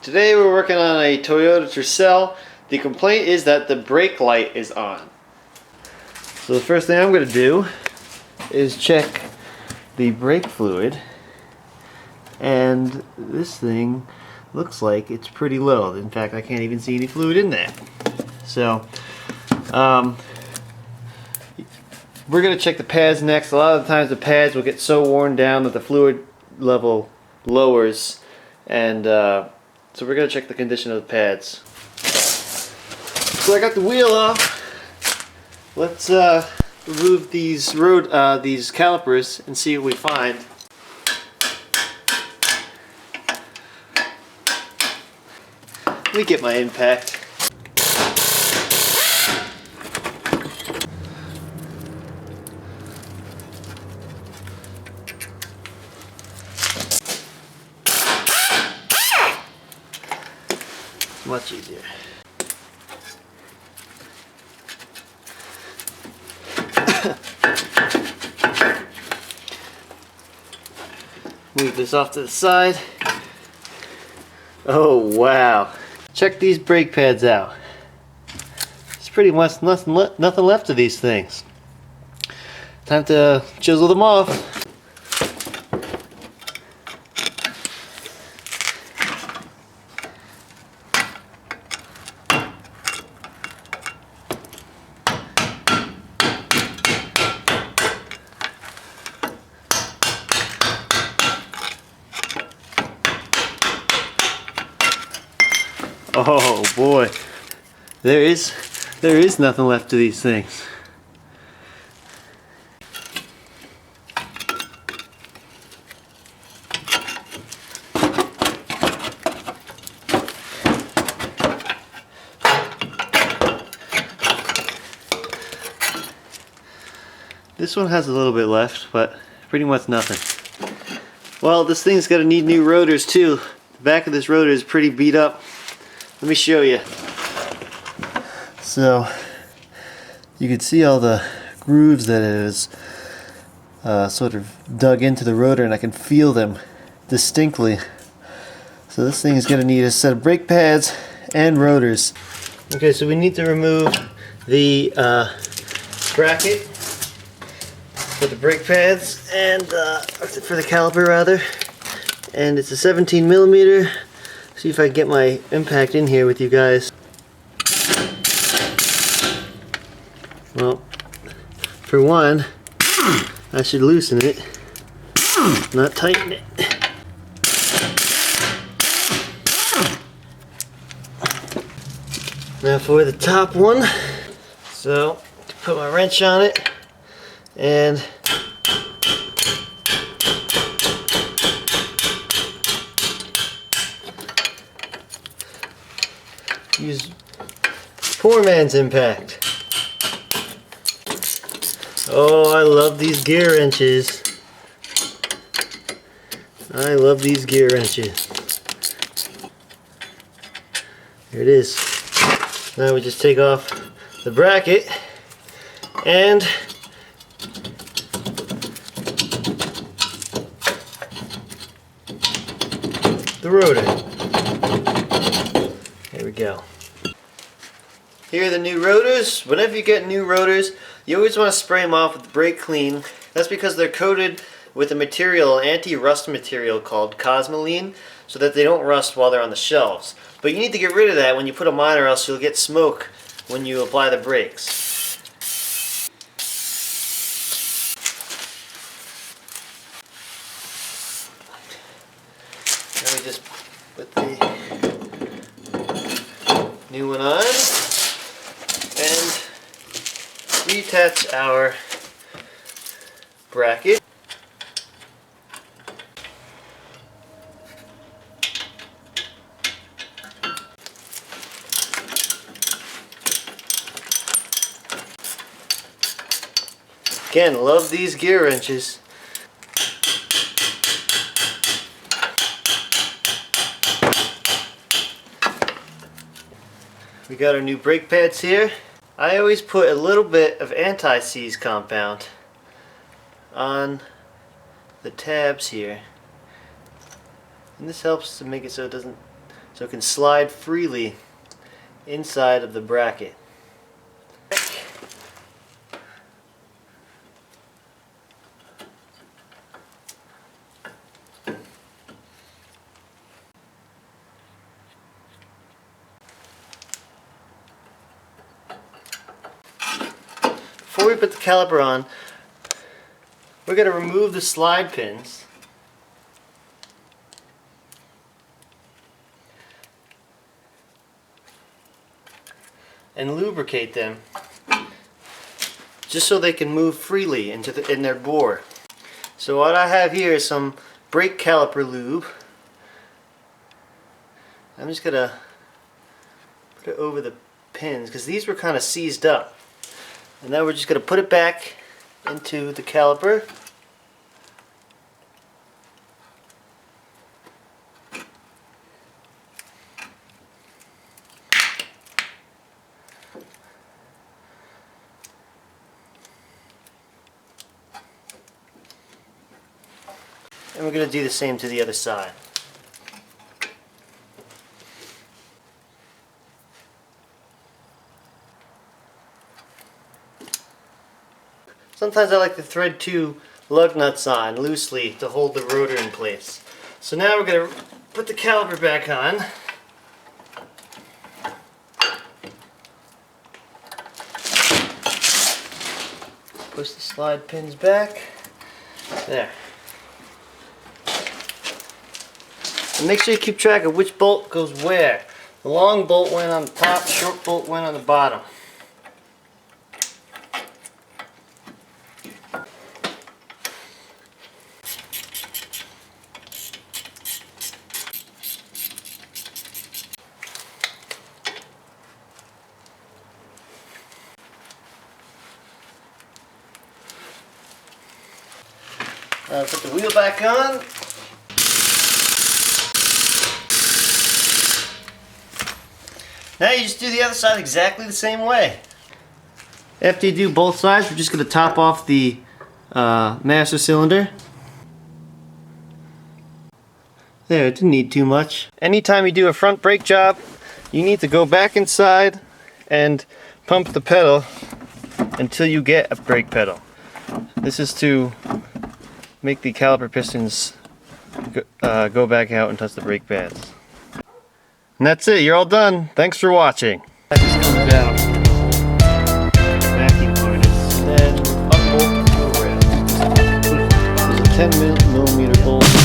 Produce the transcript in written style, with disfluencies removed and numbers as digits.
Today we're working on a Toyota Tercel. The complaint is that the brake light is on. So the first thing I'm going to do is check the brake fluid, and this thing looks like it's pretty low. In fact, I can't even see any fluid in there. So we're going to check the pads next. A lot of the times the pads will get so worn down that the fluid level lowers, and so we're going to check the condition of the pads. So I got the wheel off. Let's remove these calipers and see what we find. Let me get my impact. Much easier. Move this off to the side. Oh wow. Check these brake pads out. There's pretty much nothing left of these things. Time to chisel them off. Oh boy, there is nothing left to these things. This one has a little bit left, but pretty much nothing. Well, this thing's gonna need new rotors too. The back of this rotor is pretty beat up. Let me show you. So you can see all the grooves that it is sort of dug into the rotor, and I can feel them distinctly. So this thing is going to need a set of brake pads and rotors. Okay, so we need to remove the bracket for the brake pads and for the caliper rather, and it's a 17 millimeter. See if I can get my impact in here with you guys. Well, for one, I should loosen it, not tighten it. Now for the top one, so put my wrench on it and use poor man's impact. Oh, I love these gear wrenches. I love these gear wrenches. Here it is. Now we just take off the bracket and the rotor. There we go. Here are the new rotors. Whenever you get new rotors, you always want to spray them off with brake clean. That's because they're coated with a material, anti-rust material called Cosmoline, so that they don't rust while they're on the shelves. But you need to get rid of that when you put them on, or else you'll get smoke when you apply the brakes. Now we just put the new one on and reattach our bracket. Again, love these gear wrenches. We got our new brake pads here. I always put a little bit of anti-seize compound on the tabs here, and this helps to make it so it doesn't so it can slide freely inside of the bracket. Before we put the caliper on, we're going to remove the slide pins and lubricate them just so they can move freely in their bore. So what I have here is some brake caliper lube. I'm just going to put it over the pins because these were kind of seized up. And now we're just going to put it back into the caliper. And we're going to do the same to the other side. Sometimes I like to thread 2 lug nuts on loosely to hold the rotor in place. So now we're going to put the caliper back on. Push the slide pins back. There. And make sure you keep track of which bolt goes where. The long bolt went on the top, the short bolt went on the bottom. Put the wheel back on. Now you just do the other side exactly the same way. After you do both sides, we're just going to top off the master cylinder. There, it didn't need too much. Anytime you do a front brake job, you need to go back inside and pump the pedal until you get a brake pedal. This is to make the caliper pistons go back out and touch the brake pads. And that's it, you're all done. Thanks for watching. That just comes out. Vacuum harness. Then unbolt the wheel rail. There's a 10mm bolt.